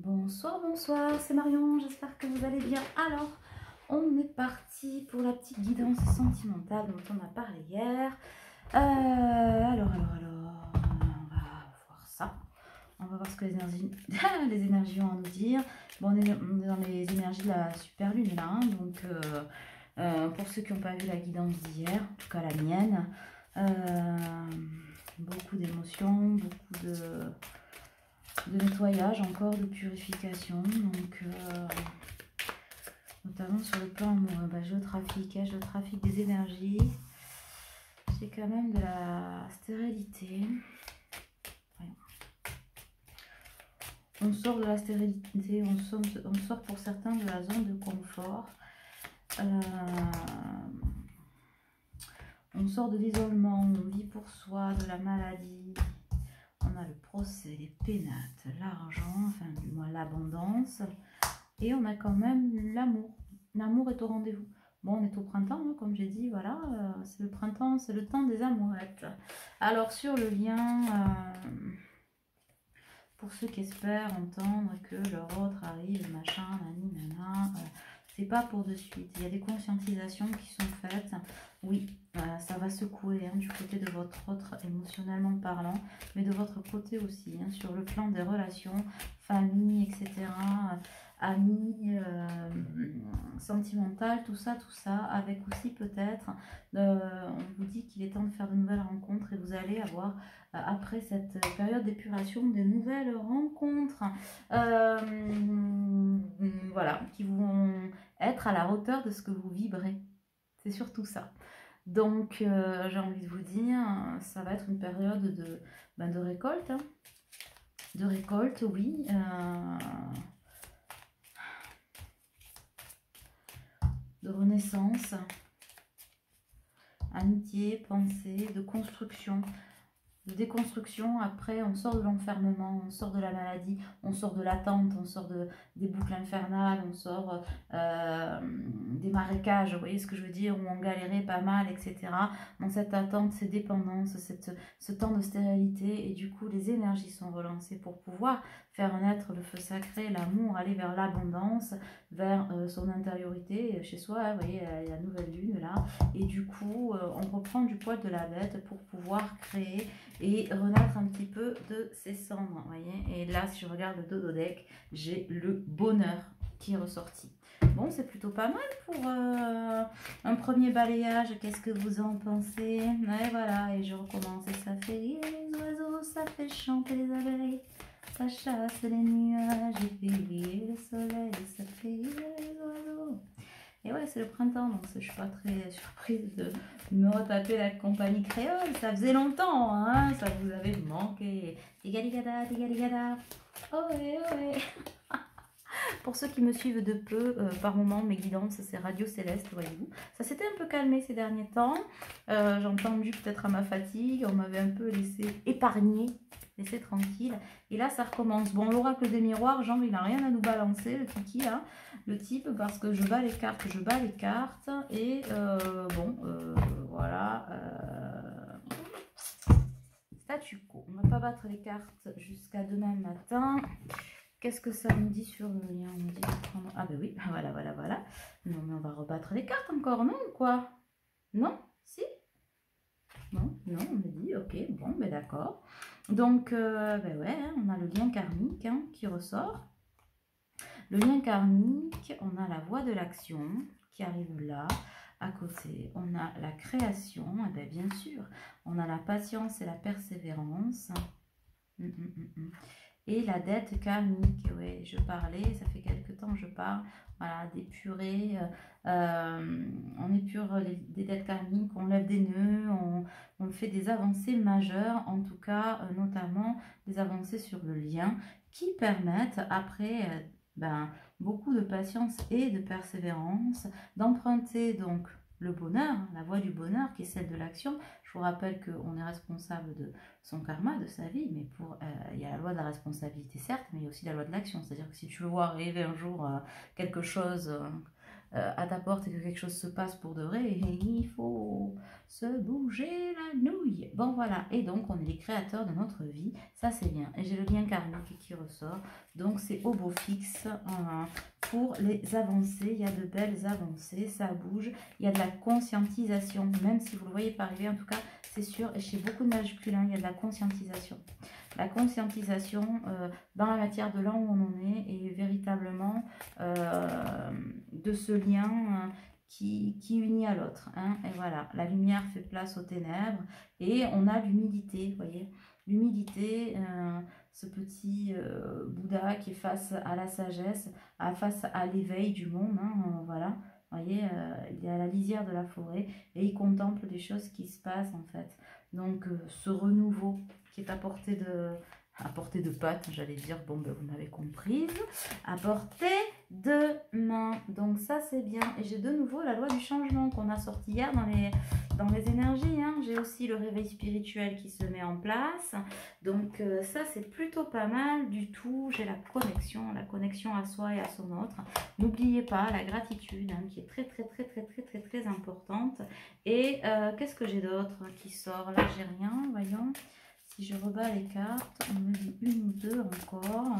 Bonsoir, bonsoir, c'est Marion, j'espère que vous allez bien. Alors, on est parti pour la petite guidance sentimentale dont on a parlé hier. Alors, on va voir ça. On va voir ce que les énergies, les énergies ont à nous dire. Bon, on est dans les énergies de la super lune là, hein, donc pour ceux qui n'ont pas vu la guidance d'hier, en tout cas la mienne, beaucoup d'émotions, beaucoup de nettoyage, encore de purification, donc notamment sur le plan amoureux. Géotrafic des énergies, c'est quand même de la stérilité. Ouais. On sort de la stérilité, on sort pour certains de la zone de confort. On sort de l'isolement, on vit pour soi, de la maladie. On a le procès, les pénates, l'argent, enfin du moins l'abondance. Et on a quand même l'amour. L'amour est au rendez-vous. Bon, on est au printemps, hein, comme j'ai dit, voilà. C'est le printemps, c'est le temps des amourettes. Alors sur le lien, pour ceux qui espèrent entendre que leur autre arrive, machin, nani, nana, c'est pas pour de suite. Il y a des conscientisations qui sont faites. Oui, ça va secouer hein, du côté de votre autre émotionnellement parlant, mais de votre côté aussi, hein, sur le plan des relations, famille, etc., amis, sentimentales, tout ça, avec aussi peut-être, on vous dit qu'il est temps de faire de nouvelles rencontres et vous allez avoir, après cette période d'épuration, de nouvelles rencontres, voilà, qui vont être à la hauteur de ce que vous vibrez. C'est surtout ça. Donc, j'ai envie de vous dire, ça va être une période de récolte. Hein. De récolte, oui. De renaissance. Amitié, pensée, de construction. De déconstruction. Après, on sort de l'enfermement, on sort de la maladie, on sort de l'attente, on sort des boucles infernales, on sort des marécages, vous voyez ce que je veux dire, où on galérait pas mal, etc. Dans cette attente, ces dépendances, ce temps de stérilité, et du coup, les énergies sont relancées pour pouvoir faire naître le feu sacré, l'amour, aller vers l'abondance, vers son intériorité, chez soi, hein, vous voyez, il y a la nouvelle lune là, et du coup, on reprend du poil de la bête pour pouvoir créer et renaître un petit peu de ses cendres, voyez. Et là, si je regarde le dodo-deck, j'ai le bonheur qui est ressorti. Bon, c'est plutôt pas mal pour un premier balayage. Qu'est-ce que vous en pensez? Et voilà, et je recommence. Et ça fait rire les oiseaux, ça fait chanter les abeilles, ça chasse les nuages et fait rire le soleil, ça fait rire les oiseaux. Et ouais, c'est le printemps, donc je suis pas très surprise de me retaper la compagnie créole. Ça faisait longtemps, hein, ça vous avait manqué. Tigaligada, tigaligada. Ohé, ohé. Pour ceux qui me suivent de peu, par moment, mes guidances, c'est Radio Céleste, voyez-vous. Ça s'était un peu calmé ces derniers temps. J'ai entendu peut-être à ma fatigue, on m'avait un peu laissé épargner, laissé tranquille. Et là, ça recommence. Bon, l'oracle des miroirs, genre, il n'a rien à nous balancer, le kiki, là, le type, parce que je bats les cartes, et bon, voilà. Statu quo. On ne va pas battre les cartes jusqu'à demain matin. Qu'est-ce que ça nous dit sur le lien? On nous dit de prendre... Ah ben oui, voilà. Non, mais on va rebattre les cartes encore, non ou quoi? Non? Si? Non, on me dit, ok, bon, ben d'accord. Donc, ben ouais, hein, on a le lien karmique hein, qui ressort. Le lien karmique, on a la voie de l'action qui arrive là, à côté. On a la création, et ben bien sûr. On a la patience et la persévérance. Et la dette karmique, ouais, je parlais, ça fait quelques temps que je parle, voilà, d'épurer, on épure des dettes karmiques, on lève des nœuds, on fait des avancées majeures, en tout cas, notamment des avancées sur le lien, qui permettent, après beaucoup de patience et de persévérance, d'emprunter donc le bonheur, la voie du bonheur qui est celle de l'action. Je vous rappelle qu'on est responsable de son karma, de sa vie, mais il y a la loi de la responsabilité certes, mais il y a aussi la loi de l'action, c'est-à-dire que si tu vois arriver un jour quelque chose à ta porte et que quelque chose se passe pour de vrai, et il faut se bouger la nouille. Bon voilà, et donc on est les créateurs de notre vie, ça c'est bien. Et j'ai le lien karmique qui ressort, donc c'est au beau fixe pour les avancées. Il y a de belles avancées, ça bouge, il y a de la conscientisation, même si vous le voyez pas arriver, en tout cas c'est sûr, et chez beaucoup de masculins, il y a de la conscientisation. La conscientisation dans la matière de là où on en est, et véritablement de ce lien qui unit à l'autre. Hein, et voilà, la lumière fait place aux ténèbres et on a l'humilité, vous voyez. L'humilité, ce petit Bouddha qui est face à la sagesse, face à l'éveil du monde. Hein, voilà, vous voyez, il est à la lisière de la forêt et il contemple des choses qui se passent en fait. Donc ce renouveau qui est à portée de patte, j'allais dire, bon ben vous m'avez comprise, à portée de main. Donc ça c'est bien. Et j'ai de nouveau la loi du changement qu'on a sorti hier dans les énergies. Hein. J'ai aussi le réveil spirituel qui se met en place. Donc ça c'est plutôt pas mal du tout. J'ai la connexion à soi et à son autre. N'oubliez pas la gratitude qui est très importante. Et qu'est-ce que j'ai d'autre qui sort? Là j'ai rien, voyons. Si je rebats les cartes, on me dit une ou deux encore.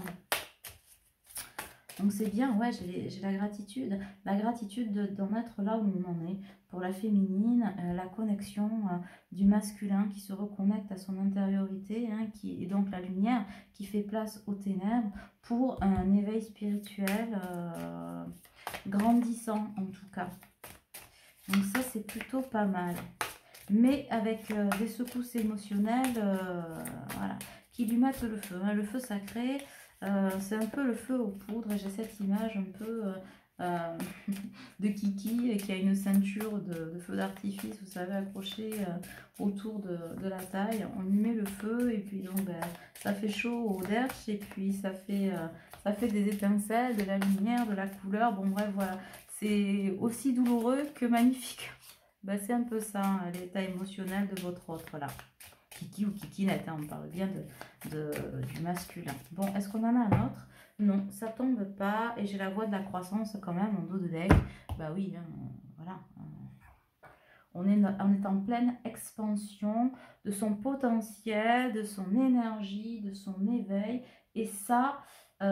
Donc c'est bien, ouais, j'ai la gratitude. La gratitude d'en être là où on en est. Pour la féminine, la connexion du masculin qui se reconnecte à son intériorité, hein, et donc la lumière qui fait place aux ténèbres pour un éveil spirituel grandissant en tout cas. Donc ça c'est plutôt pas mal. Mais avec des secousses émotionnelles voilà, qui lui mettent le feu. Hein. Le feu sacré, c'est un peu le feu aux poudres. J'ai cette image un peu de Kiki qui a une ceinture de feu d'artifice, vous savez, accrochée autour de la taille. On lui met le feu et puis donc ben, ça fait chaud au derche et puis ça fait des étincelles, de la lumière, de la couleur. Bon bref, voilà. C'est aussi douloureux que magnifique. Ben, c'est un peu ça, hein, l'état émotionnel de votre autre là. Kiki ou Kikinette, hein, on parle bien du masculin. Bon, est-ce qu'on en a un autre? Non, ça tombe pas. Et j'ai la voie de la croissance quand même en dos de deck. Bah oui, hein, voilà. On est en pleine expansion de son potentiel, de son énergie, de son éveil. Et ça,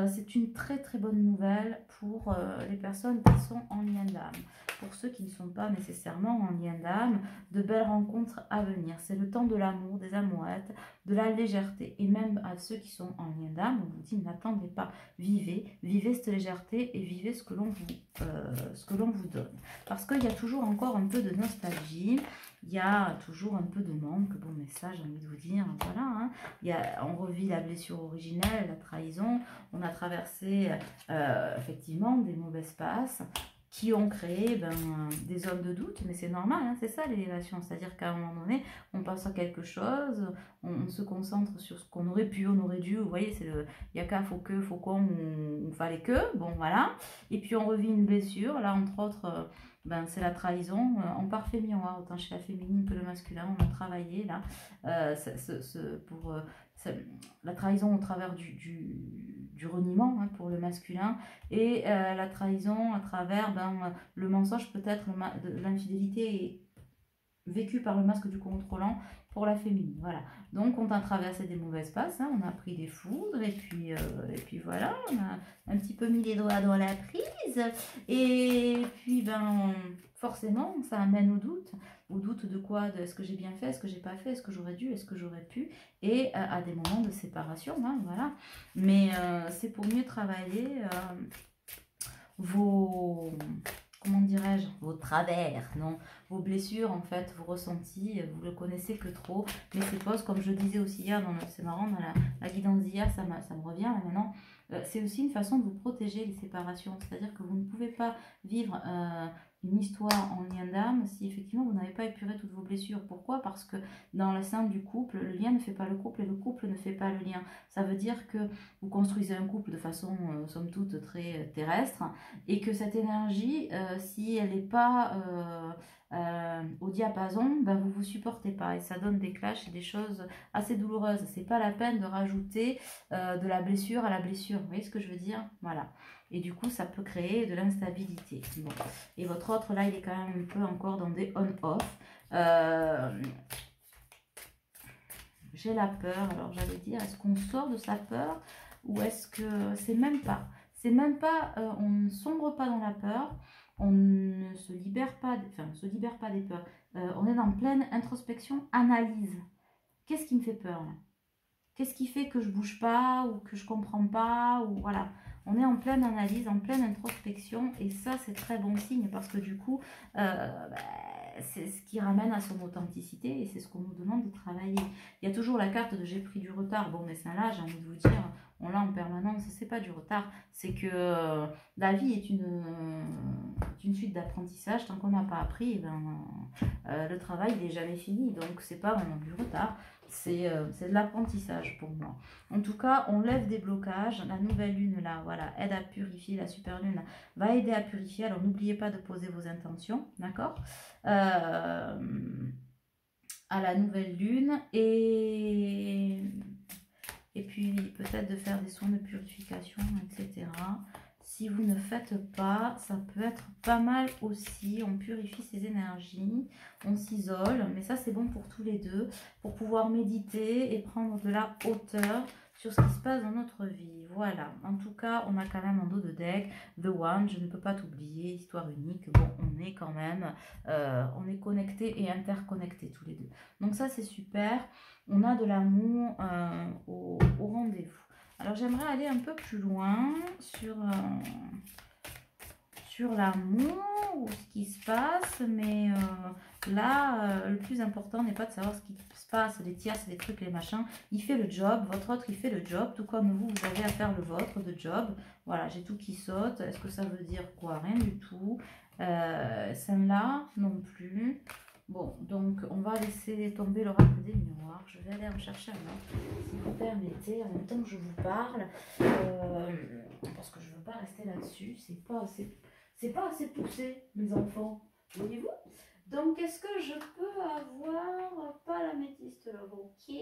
c'est une très bonne nouvelle pour les personnes qui sont en lien d'âme. Pour ceux qui ne sont pas nécessairement en lien d'âme, de belles rencontres à venir. C'est le temps de l'amour, des amourettes, de la légèreté. Et même à ceux qui sont en lien d'âme, on vous dit n'attendez pas, vivez cette légèreté et vivez ce que l'on vous donne. Parce qu'il y a toujours encore un peu de nostalgie. Il y a toujours un peu de manque, bon mais ça j'ai envie de vous dire, voilà, hein. On revit la blessure originelle, la trahison, on a traversé effectivement des mauvaises passes qui ont créé des zones de doute, mais c'est normal, hein, c'est ça l'élévation, c'est-à-dire qu'à un moment donné, on pense à quelque chose, on se concentre sur ce qu'on aurait pu, on aurait dû, vous voyez, c'est le yaka, faut que, faut qu'on, on fallait que, bon voilà, et puis on revit une blessure, là entre autres... c'est la trahison en parfait miroir, autant chez la féminine que le masculin. On a travaillé là pour la trahison au travers du reniement, hein, pour le masculin, et la trahison à travers le mensonge, peut-être l'infidélité vécue par le masque du contrôlant pour la féminine. Voilà. Donc on a traversé des mauvaises passes, hein, on a pris des foudres et puis voilà, on a un petit peu mis les doigts dans la prise et puis forcément ça amène au doute de quoi, de est-ce que j'ai bien fait, est-ce que j'ai pas fait, est-ce que j'aurais dû, est-ce que j'aurais pu, et à des moments de séparation, hein, voilà. Mais c'est pour mieux travailler comment dirais-je, vos travers, non, vos blessures en fait, vos ressentis, vous le connaissez que trop, mais ces pauses, comme je disais aussi hier, c'est marrant, dans la guidance d'hier, ça me revient là maintenant, c'est aussi une façon de vous protéger les séparations, c'est-à-dire que vous ne pouvez pas vivre une histoire en lien d'âme si effectivement vous n'avez pas épuré toutes vos blessures. Pourquoi? Parce que dans la sein du couple, le lien ne fait pas le couple et le couple ne fait pas le lien. Ça veut dire que vous construisez un couple de façon somme toute très terrestre et que cette énergie, si elle n'est pas au diapason, ben, vous vous supportez pas et ça donne des clashs et des choses assez douloureuses. C'est pas la peine de rajouter de la blessure à la blessure. Vous voyez ce que je veux dire? Voilà. Et du coup, ça peut créer de l'instabilité. Bon. Et votre autre, là, il est quand même un peu encore dans des on-off. J'ai la peur. Alors, j'allais dire, est-ce qu'on sort de sa peur ou est-ce que c'est même pas? C'est même pas, on ne sombre pas dans la peur, on ne se libère pas, enfin, se libère pas des peurs. On est en pleine introspection, analyse. Qu'est-ce qui me fait peur là? Qu'est-ce qui fait que je bouge pas ou que je comprends pas ou voilà. On est en pleine analyse, en pleine introspection et ça c'est très bon signe parce que du coup c'est ce qui ramène à son authenticité et c'est ce qu'on nous demande de travailler. Il y a toujours la carte de j'ai pris du retard. Bon mais ça là j'ai envie de vous dire, on l'a en permanence, c'est pas du retard, c'est que la vie est une suite d'apprentissage. Tant qu'on n'a pas appris, eh ben, le travail n'est jamais fini, donc c'est pas vraiment du retard. C'est de l'apprentissage pour moi. En tout cas, on lève des blocages. La nouvelle lune, là, voilà, aide à purifier. La super lune, là, va aider à purifier. Alors, n'oubliez pas de poser vos intentions, d'accord, à la nouvelle lune. Et puis, peut-être de faire des soins de purification, etc. Si vous ne faites pas, ça peut être pas mal aussi. On purifie ses énergies, on s'isole, mais ça c'est bon pour tous les deux, pour pouvoir méditer et prendre de la hauteur sur ce qui se passe dans notre vie. Voilà, en tout cas, on a quand même en dos de deck The One, je ne peux pas t'oublier, histoire unique. Bon, on est quand même, on est connectés et interconnectés tous les deux. Donc ça c'est super, on a de l'amour au rendez-vous. Alors j'aimerais aller un peu plus loin sur l'amour ou ce qui se passe, mais là, le plus important n'est pas de savoir ce qui se passe, les tierces, les trucs, les machins. Il fait le job, votre autre, il fait le job, tout comme vous, vous avez à faire le vôtre de job. Voilà, j'ai tout qui saute. Est-ce que ça veut dire quoi? Rien du tout. Celle-là, non plus. Bon, donc on va laisser tomber l'oracle des miroirs. Je vais aller en chercher un autre, si vous permettez, en même temps que je vous parle, parce que je ne veux pas rester là-dessus. C'est pas assez poussé, mes enfants, voyez-vous. Donc, est-ce que je peux avoir, pas la métiste, ok,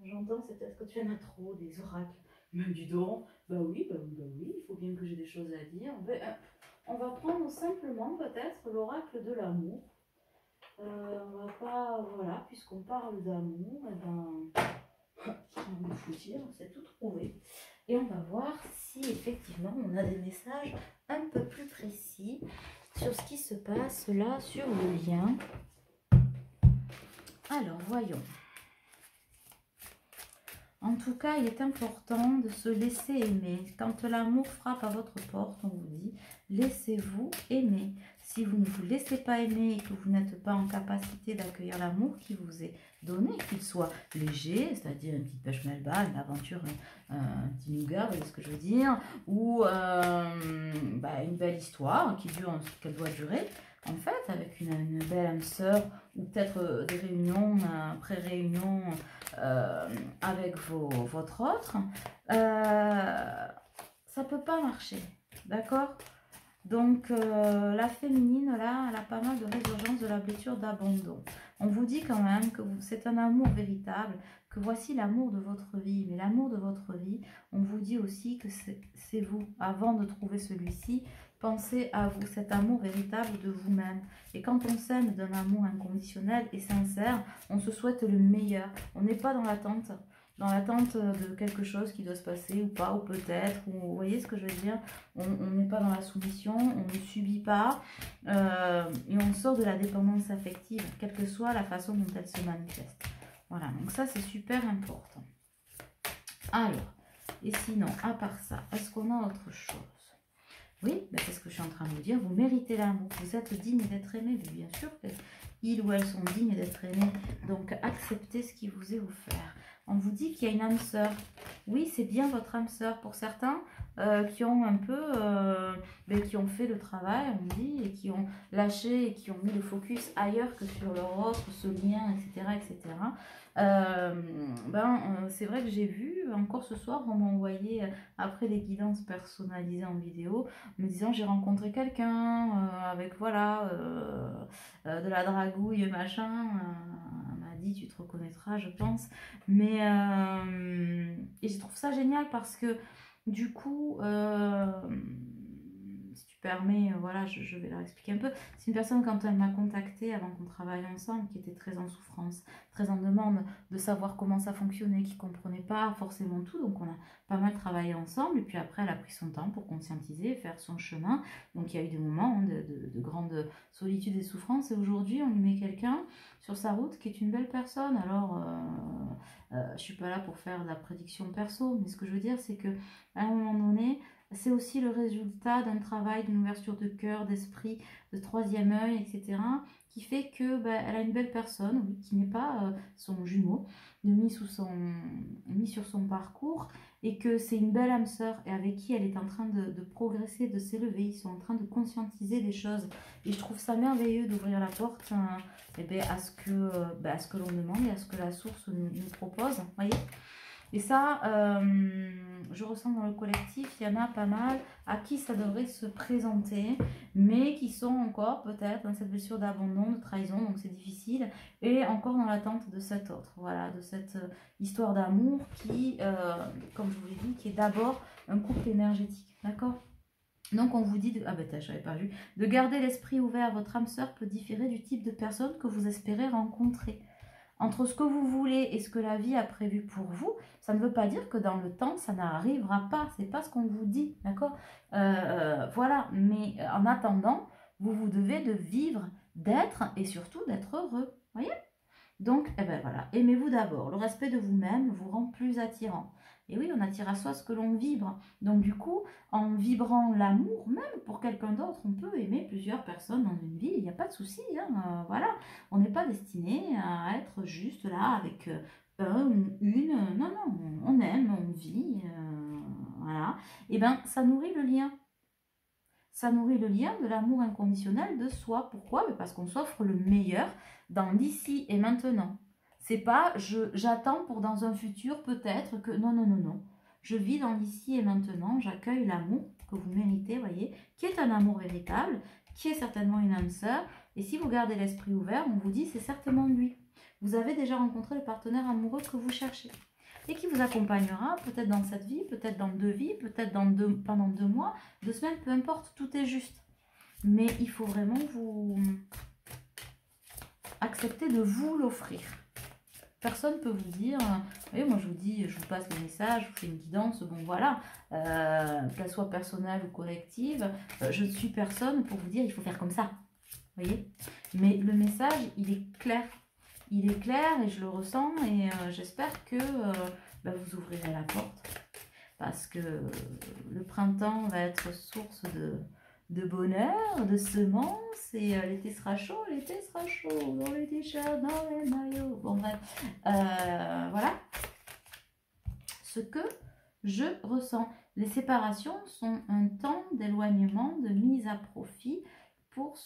j'entends, c'est peut-être que tu en as trop, des oracles. Même du don, bah oui, il faut bien que j'ai des choses à dire. On va prendre simplement peut-être l'oracle de l'amour. On va pas, voilà, puisqu'on parle d'amour, et ben, on va foutir, on s'est tout trouvé. Et on va voir si effectivement on a des messages un peu plus précis sur ce qui se passe là sur le lien. Alors, voyons. En tout cas, il est important de se laisser aimer. Quand l'amour frappe à votre porte, on vous dit, laissez-vous aimer. Si vous ne vous laissez pas aimer et que vous n'êtes pas en capacité d'accueillir l'amour qui vous est donné, qu'il soit léger, c'est-à-dire une petite pêche melba, une aventure, un petit nougat, vous voyez ce que je veux dire, ou une belle histoire qui dure ce qu'elle doit durer, en fait, avec une belle âme sœur, ou peut-être des réunions, pré-réunions avec votre autre, ça peut pas marcher, d'accord? Donc, la féminine, là, elle a pas mal de résurgence de la blessure d'abandon. On vous dit quand même que c'est un amour véritable, que voici l'amour de votre vie. Mais l'amour de votre vie, on vous dit aussi que c'est vous. Avant de trouver celui-ci, pensez à vous, cet amour véritable de vous-même. Et quand on s'aime d'un amour inconditionnel et sincère, on se souhaite le meilleur. On n'est pas dans l'attente de quelque chose qui doit se passer ou pas, ou peut-être, ou vous voyez ce que je veux dire, on n'est pas dans la soumission, on ne subit pas, et on sort de la dépendance affective, quelle que soit la façon dont elle se manifeste. Voilà, donc ça c'est super important. Alors, et sinon, à part ça, est-ce qu'on a autre chose? Oui, ben c'est ce que je suis en train de vous dire, vous méritez l'amour, vous êtes digne d'être aimé, mais bien sûr ils ou elles sont dignes d'être aimés. Donc acceptez ce qui vous est offert. On vous dit qu'il y a une âme sœur. Oui, c'est bien votre âme sœur. Pour certains qui ont un peu, qui ont fait le travail, on dit, et qui ont lâché et qui ont mis le focus ailleurs que sur leur autre, ce lien, etc. etc. C'est vrai que j'ai vu, encore ce soir, on m'a envoyé après des guidances personnalisées en vidéo, me disant j'ai rencontré quelqu'un avec voilà de la dragouille machin, elle m'a dit tu te reconnaîtras je pense, mais et je trouve ça génial parce que du coup si tu permets, voilà, je vais leur expliquer un peu. C'est une personne, quand elle m'a contactée avant qu'on travaille ensemble, qui était très en souffrance, très en demande de savoir comment ça fonctionnait, qui ne comprenait pas forcément tout. Donc, on a pas mal travaillé ensemble. Et puis après, elle a pris son temps pour conscientiser, faire son chemin. Donc, il y a eu des moments de grande solitude et souffrance. Et aujourd'hui, on lui met quelqu'un sur sa route qui est une belle personne. Alors, je ne suis pas là pour faire de la prédiction perso, mais ce que je veux dire, c'est qu'à un moment donné, c'est aussi le résultat d'un travail, d'une ouverture de cœur, d'esprit, de troisième œil, etc. qui fait que elle a une belle personne, oui, qui n'est pas son jumeau, mis sur son parcours, et que c'est une belle âme sœur, et avec qui elle est en train de progresser, de s'élever. Ils sont en train de conscientiser les choses. Et je trouve ça merveilleux d'ouvrir la porte à ce que l'on demande et à ce que la source nous propose. Voyez ? Et ça, je ressens dans le collectif, il y en a pas mal à qui ça devrait se présenter, mais qui sont encore peut-être dans cette blessure d'abandon, de trahison, donc c'est difficile, et encore dans l'attente de cet autre, voilà, de cette histoire d'amour qui, comme je vous l'ai dit, qui est d'abord un couple énergétique, d'accord ? Donc on vous dit, j'avais pas vu, de garder l'esprit ouvert. Votre âme sœur peut différer du type de personne que vous espérez rencontrer. Entre ce que vous voulez et ce que la vie a prévu pour vous, ça ne veut pas dire que dans le temps, ça n'arrivera pas. C'est pas ce qu'on vous dit, d'accord ? Voilà, mais en attendant, vous devez de vivre, d'être et surtout d'être heureux, voyez ? Donc, voilà, aimez-vous d'abord. Le respect de vous-même vous rend plus attirant. Et oui, on attire à soi ce que l'on vibre. Donc du coup, en vibrant l'amour, même pour quelqu'un d'autre, on peut aimer plusieurs personnes dans une vie. Il n'y a pas de souci, hein, voilà. On n'est pas destiné à être juste là avec un ou une. Non, on aime, on vit, voilà. Et ça nourrit le lien. Ça nourrit le lien de l'amour inconditionnel de soi. Pourquoi ? Parce qu'on s'offre le meilleur dans l'ici et maintenant. C'est pas j'attends pour dans un futur peut-être que... Non. Je vis dans l'ici et maintenant, j'accueille l'amour que vous méritez, voyez, qui est un amour véritable, qui est certainement une âme sœur. Et si vous gardez l'esprit ouvert, on vous dit c'est certainement lui. Vous avez déjà rencontré le partenaire amoureux que vous cherchez. Et qui vous accompagnera peut-être dans cette vie, peut-être dans 2 vies, peut-être pendant 2 mois, 2 semaines, peu importe, tout est juste. Mais il faut vraiment vous accepter de vous l'offrir. Personne ne peut vous dire, voyez, moi je vous dis, je vous passe le message, je vous fais une guidance, bon voilà, qu'elle soit personnelle ou collective, je ne suis personne pour vous dire il faut faire comme ça, voyez. Mais le message, il est clair. Il est clair et je le ressens et j'espère que vous ouvrirez la porte parce que le printemps va être source de bonheur, de semences et l'été sera chaud, dans les t-shirts, dans les maillots, bon bref, voilà ce que je ressens. Les séparations sont un temps d'éloignement, de mise à profit pour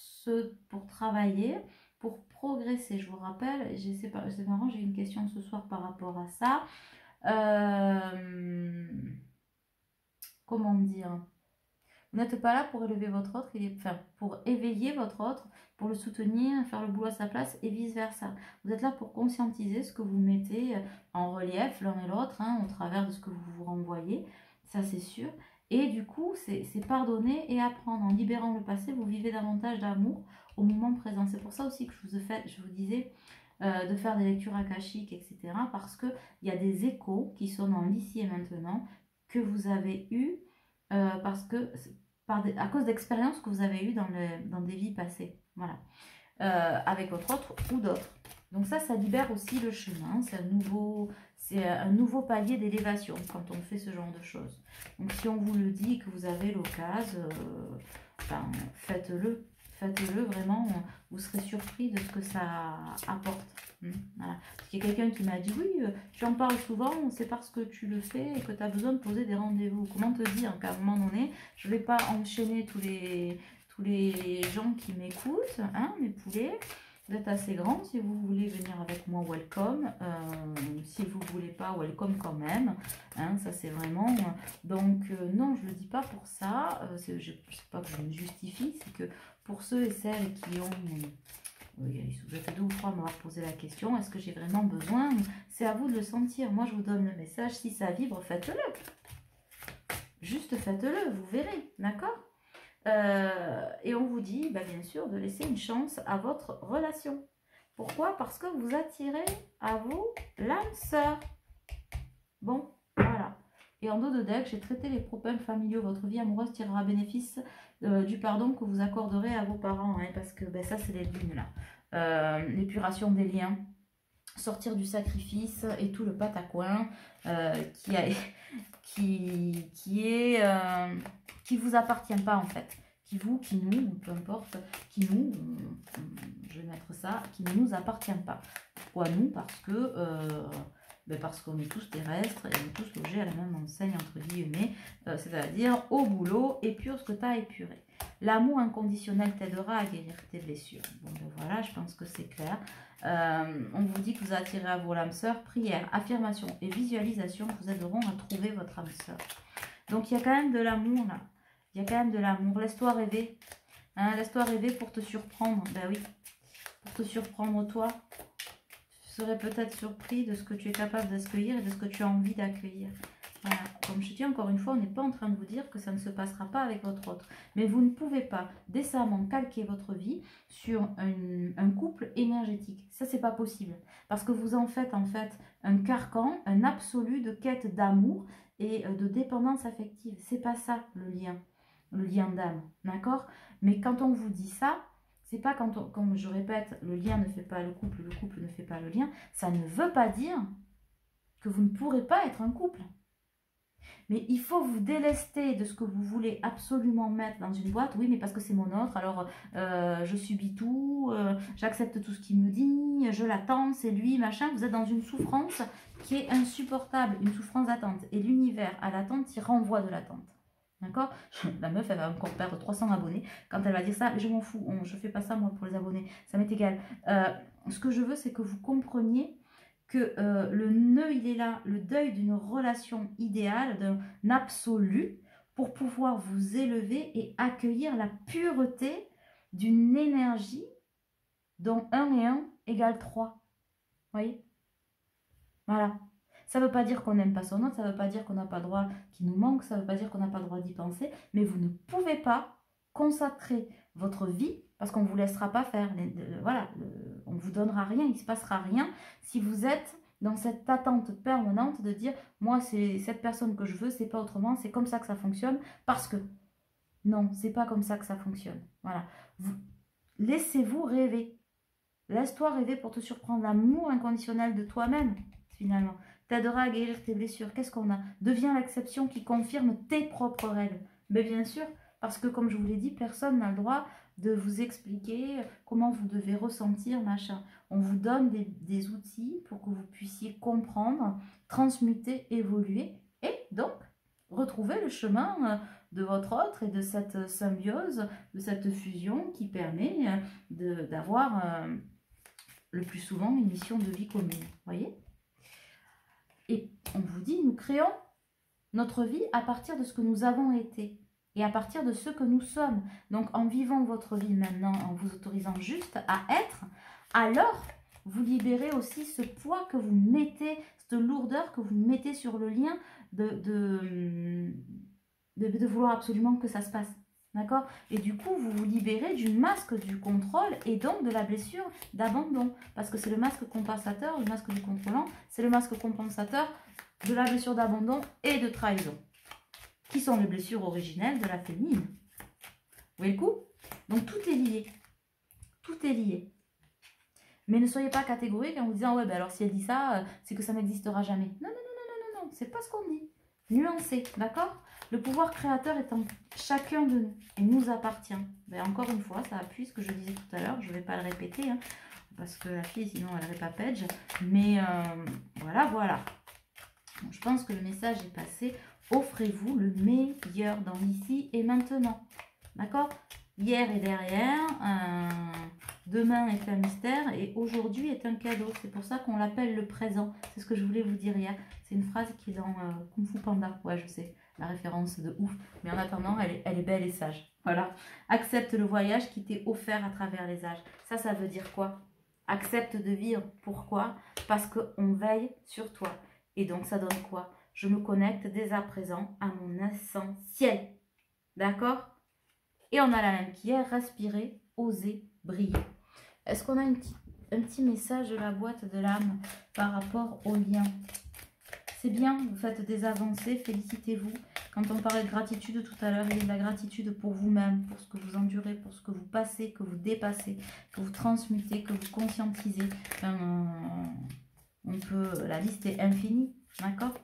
travailler, pour progresser. Je vous rappelle, c'est marrant, j'ai une question ce soir par rapport à ça. Comment dire ? Vous n'êtes pas là pour élever votre autre, pour éveiller votre autre, pour le soutenir, faire le boulot à sa place et vice-versa. Vous êtes là pour conscientiser ce que vous mettez en relief l'un et l'autre, au travers de ce que vous vous renvoyez, ça c'est sûr. Et du coup, c'est pardonner et apprendre. En libérant le passé, vous vivez davantage d'amour au moment présent. C'est pour ça aussi que je vous disais de faire des lectures akashiques, etc. Parce qu'il y a des échos qui sont dans l'ici et maintenant que vous avez eu à cause d'expériences que vous avez eues dans des vies passées. Voilà. Avec votre autre ou d'autres. Donc ça libère aussi le chemin. C'est un nouveau palier d'élévation quand on fait ce genre de choses. Donc si on vous le dit, que vous avez l'occasion, faites-le. Faites-le vraiment, vous serez surpris de ce que ça apporte. Voilà. Parce qu'il y a quelqu'un qui m'a dit, oui, tu en parles souvent, c'est parce que tu le fais et que tu as besoin de poser des rendez-vous. Comment te dire qu'à un moment donné, je ne vais pas enchaîner tous les gens qui m'écoutent, hein, mes poulets. Vous êtes assez grand, si vous voulez venir avec moi, welcome. Si vous ne voulez pas, welcome quand même. Hein, ça c'est vraiment... donc non, je ne le dis pas pour ça. Je ne sais pas que je me justifie, c'est que pour ceux et celles qui ont... vous êtes 2 ou 3 à m'avoir posé la question, est-ce que j'ai vraiment besoin? C'est à vous de le sentir. Moi, je vous donne le message. Si ça vibre, faites-le. Juste faites-le, vous verrez, d'accord? Et on vous dit, bah, bien sûr, de laisser une chance à votre relation. Pourquoi? Parce que vous attirez à vous l'âme sœur. Bon, voilà. Et en dos de deck, j'ai traité les problèmes familiaux. Votre vie amoureuse tirera bénéfice du pardon que vous accorderez à vos parents. Hein, parce que ben, ça, c'est les lunes là. L'épuration des liens, sortir du sacrifice et tout le patacoin qui vous appartient pas en fait. Qui nous, peu importe, qui nous, je vais mettre ça, qui ne nous appartient pas. Pourquoi nous? Parce que... parce qu'on est tous terrestres et on est tous logés à la même enseigne, entre guillemets, c'est-à-dire au boulot, épure ce que tu as épuré. L'amour inconditionnel t'aidera à guérir tes blessures. Bon, ben voilà, je pense que c'est clair. On vous dit que vous attirez à vos âmes sœurs. Prière, affirmation et visualisation vous aideront à trouver votre âme sœur. Donc, il y a quand même de l'amour, là. Il y a quand même de l'amour. Laisse-toi rêver. Hein, laisse-toi rêver pour te surprendre. Ben oui, pour te surprendre, toi. Tu serais peut-être surpris de ce que tu es capable d'accueillir et de ce que tu as envie d'accueillir. Voilà. Comme je dis encore une fois, on n'est pas en train de vous dire que ça ne se passera pas avec votre autre. Mais vous ne pouvez pas décemment calquer votre vie sur un couple énergétique. Ça, c'est pas possible. Parce que vous en faites un carcan, un absolu de quête d'amour et de dépendance affective. C'est pas ça le lien d'âme. D'accord? Mais quand on vous dit ça, c'est pas comme je répète, le lien ne fait pas le couple ne fait pas le lien. Ça ne veut pas dire que vous ne pourrez pas être un couple. Mais il faut vous délester de ce que vous voulez absolument mettre dans une boîte. Oui, mais parce que c'est mon autre, alors je subis tout, j'accepte tout ce qu'il me dit, je l'attends, c'est lui, machin. Vous êtes dans une souffrance qui est insupportable, une souffrance d'attente. Et l'univers à l'attente, il renvoie de l'attente. D'accord? La meuf, elle va encore perdre 300 abonnés quand elle va dire ça. Mais je m'en fous, je fais pas ça moi pour les abonnés, ça m'est égal. Ce que je veux, c'est que vous compreniez que le nœud, il est là, le deuil d'une relation idéale, d'un absolu, pour pouvoir vous élever et accueillir la pureté d'une énergie dont 1 et 1 égale 3. Vous voyez? Voilà. Ça ne veut pas dire qu'on n'aime pas son autre, ça ne veut pas dire qu'on n'a pas le droit qu'il nous manque, ça ne veut pas dire qu'on n'a pas le droit d'y penser, mais vous ne pouvez pas consacrer votre vie, parce qu'on ne vous laissera pas faire, voilà, on ne vous donnera rien, il ne se passera rien, si vous êtes dans cette attente permanente de dire, moi c'est cette personne que je veux, c'est pas autrement, c'est comme ça que ça fonctionne, parce que, non, c'est pas comme ça que ça fonctionne, voilà. Laissez-vous rêver, laisse-toi rêver pour te surprendre, l'amour inconditionnel de toi-même, finalement. T'aidera à guérir tes blessures. Qu'est-ce qu'on a? Deviens l'exception qui confirme tes propres règles. Mais bien sûr, parce que comme je vous l'ai dit, personne n'a le droit de vous expliquer comment vous devez ressentir, machin. On vous donne des outils pour que vous puissiez comprendre, transmuter, évoluer et donc retrouver le chemin de votre autre et de cette symbiose, de cette fusion qui permet d'avoir le plus souvent une mission de vie commune. Vous voyez? Et on vous dit, nous créons notre vie à partir de ce que nous avons été et à partir de ce que nous sommes. Donc, en vivant votre vie maintenant, en vous autorisant juste à être, alors, vous libérez aussi ce poids que vous mettez, cette lourdeur que vous mettez sur le lien de vouloir absolument que ça se passe. D'accord? Et du coup, vous vous libérez du masque du contrôle et donc de la blessure d'abandon. Parce que c'est le masque compensateur, le masque du contrôlant, c'est le masque compensateur de la blessure d'abandon et de trahison. Qui sont les blessures originelles de la féminine. Vous voyez le coup? Donc tout est lié. Tout est lié. Mais ne soyez pas catégorique en vous disant, ouais, ben alors si elle dit ça, c'est que ça n'existera jamais. Non, non, non, non, non, non, non, c'est pas ce qu'on dit. nuancé, d'accord? Le pouvoir créateur est en chacun de nous. Il nous appartient. Ben, encore une fois, ça appuie ce que je disais tout à l'heure. Je ne vais pas le répéter, hein, parce que la fille, sinon, elle répapège. Mais voilà, voilà. Donc, je pense que le message est passé. Offrez-vous le meilleur dans l'ici et maintenant. D'accord? Hier est derrière, demain est un mystère et aujourd'hui est un cadeau. C'est pour ça qu'on l'appelle le présent. C'est ce que je voulais vous dire hier. C'est une phrase qui est dans Kung Fu Panda. Ouais, je sais, la référence de ouf. Mais en attendant, elle est belle et sage. Voilà. Accepte le voyage qui t'est offert à travers les âges. Ça veut dire quoi? Accepte de vivre. Pourquoi? Parce qu'on veille sur toi. Et donc, ça donne quoi? Je me connecte dès à présent à mon essentiel. D'accord? Et on a la même qui est respirer, oser, briller. Est-ce qu'on a un petit message de la boîte de l'âme par rapport au lien? C'est bien, vous faites des avancées, félicitez-vous. Quand on parlait de gratitude tout à l'heure, il y a de la gratitude pour vous-même, pour ce que vous endurez, pour ce que vous passez, que vous dépassez, que vous transmutez, que vous conscientisez. La liste est infinie, d'accord?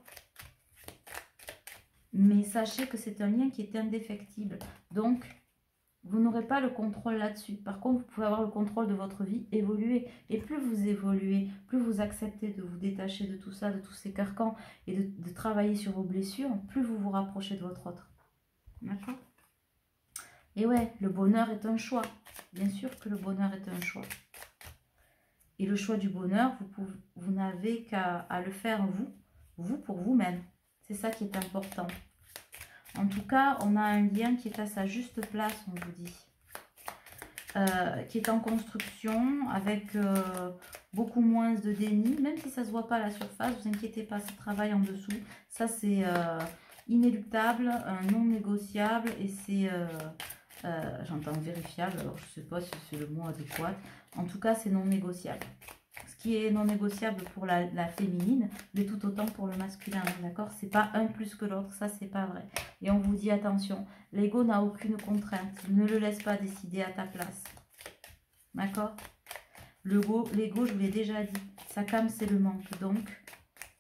Mais sachez que c'est un lien qui est indéfectible. Donc, vous n'aurez pas le contrôle là-dessus. Par contre, vous pouvez avoir le contrôle de votre vie, évoluer. Et plus vous évoluez, plus vous acceptez de vous détacher de tout ça, de tous ces carcans, et de travailler sur vos blessures, plus vous vous rapprochez de votre autre. D'accord? Et ouais, le bonheur est un choix. Bien sûr que le bonheur est un choix. Et le choix du bonheur, vous n'avez qu'à le faire vous pour vous-même. C'est ça qui est important. En tout cas, on a un lien qui est à sa juste place, on vous dit. Qui est en construction, avec beaucoup moins de déni. Même si ça ne se voit pas à la surface, ne vous inquiétez pas, ça travaille en dessous. Ça, c'est inéluctable, non négociable, et c'est, j'entends vérifiable, alors je ne sais pas si c'est le mot adéquat. En tout cas, c'est non négociable. Ce qui est non négociable pour la féminine, mais tout autant pour le masculin, d'accord? C'est pas un plus que l'autre, ça c'est pas vrai. Et on vous dit attention, l'ego n'a aucune contrainte, ne le laisse pas décider à ta place. D'accord? L'ego, je vous l'ai déjà dit, sa came c'est le manque, donc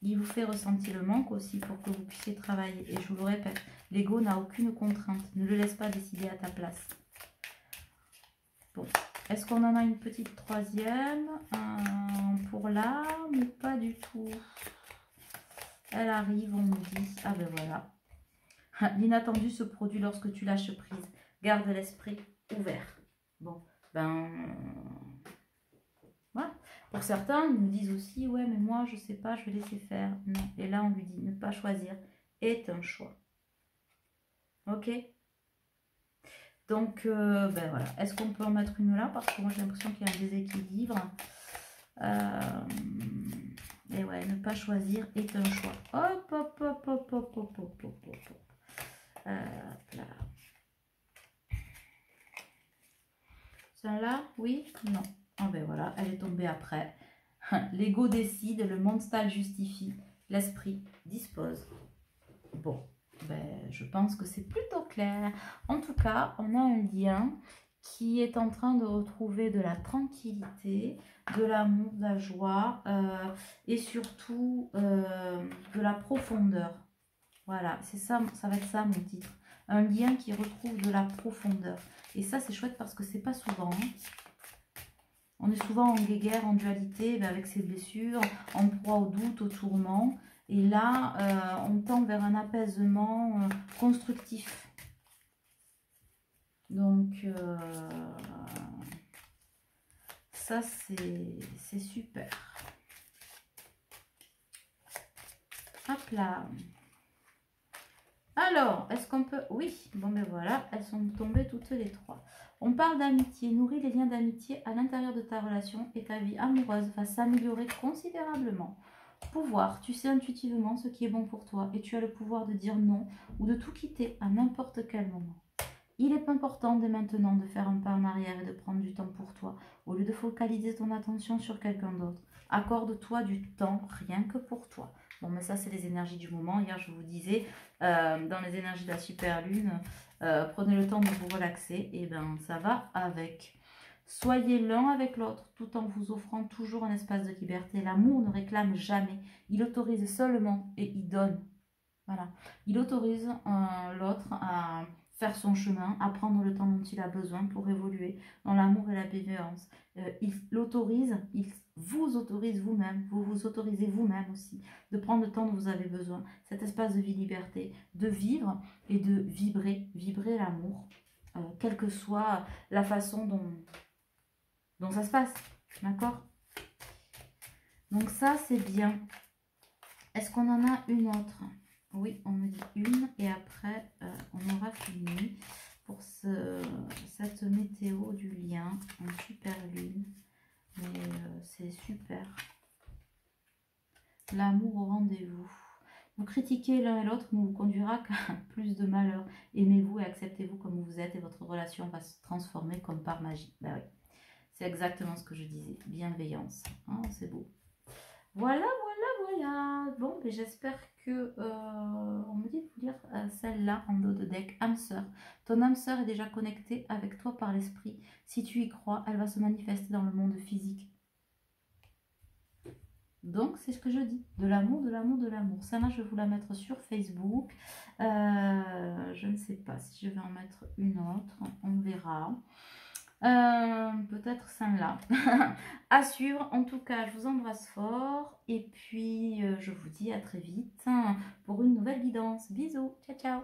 il vous fait ressentir le manque aussi pour que vous puissiez travailler. Et je vous le répète, l'ego n'a aucune contrainte, ne le laisse pas décider à ta place. Bon. Est-ce qu'on en a une petite troisième pour là? Mais pas du tout. Elle arrive, on nous dit. Ah ben voilà. L'inattendu se produit lorsque tu lâches prise. Garde l'esprit ouvert. Bon, ben... voilà. Pour certains, ils nous disent aussi, ouais, mais moi, je sais pas, je vais laisser faire. Non. Et là, on lui dit, ne pas choisir est un choix. Ok? Donc, ben voilà. Est-ce qu'on peut en mettre une là? Parce que moi, j'ai l'impression qu'il y a un déséquilibre. Et ouais, ne pas choisir est un choix. Hop, hop, hop, hop, hop, hop, hop, hop, hop. Là. Celle-là, oui? Non. Ah ben voilà, elle est tombée après. L'ego décide, le mental justifie, l'esprit dispose. Bon. Ben, je pense que c'est plutôt clair. En tout cas, on a un lien qui est en train de retrouver de la tranquillité, de l'amour, de la joie et surtout de la profondeur. Voilà, c'est ça, ça va être ça mon titre. Un lien qui retrouve de la profondeur. Et ça, c'est chouette parce que c'est pas souvent. Hein. On est souvent en guéguerre, en dualité, ben, avec ses blessures, en proie au doute, au tourment. Et là, on tend vers un apaisement constructif. Donc, ça, c'est super. Hop là. Alors, est-ce qu'on peut... Oui, bon ben voilà, elles sont tombées toutes les trois. On parle d'amitié. Nourris les liens d'amitié à l'intérieur de ta relation et ta vie amoureuse va s'améliorer considérablement. Pouvoir, tu sais intuitivement ce qui est bon pour toi et tu as le pouvoir de dire non ou de tout quitter à n'importe quel moment. Il est important dès maintenant de faire un pas en arrière et de prendre du temps pour toi au lieu de focaliser ton attention sur quelqu'un d'autre. Accorde-toi du temps rien que pour toi. Bon, mais ça, c'est les énergies du moment. Hier, je vous disais, dans les énergies de la super lune, prenez le temps de vous relaxer. Et bien, ça va avec. Soyez l'un avec l'autre, tout en vous offrant toujours un espace de liberté. L'amour ne réclame jamais. Il autorise seulement et il donne. Voilà. Il autorise l'autre à faire son chemin, à prendre le temps dont il a besoin pour évoluer dans l'amour et la bienveillance. Il l'autorise, il vous autorise vous-même, vous vous autorisez vous-même aussi de prendre le temps dont vous avez besoin, cet espace de vie liberté, de vivre et de vibrer l'amour, quelle que soit la façon dont ça se passe. D'accord? Donc ça, c'est bien. Est-ce qu'on en a une autre? Oui, on me dit une et après, on aura fini pour cette météo du lien en super lune. Mais c'est super. L'amour au rendez-vous. Vous critiquez l'un et l'autre ne vous conduira qu'à plus de malheur. Aimez-vous et acceptez-vous comme vous êtes et votre relation va se transformer comme par magie. Ben oui, c'est exactement ce que je disais. Bienveillance. Hein, c'est beau. Voilà, voilà. Bon, ben j'espère que... on me dit de vous lire celle-là en dos de deck. Âme sœur. Ton âme sœur est déjà connectée avec toi par l'esprit. Si tu y crois, elle va se manifester dans le monde physique. Donc, c'est ce que je dis. De l'amour, de l'amour, de l'amour. Celle-là, je vais vous la mettre sur Facebook. Je ne sais pas si je vais en mettre une autre. On verra. Peut-être celle-là. À suivre. En tout cas, je vous embrasse fort. Et puis, je vous dis à très vite pour une nouvelle guidance. Bisous. Ciao, ciao.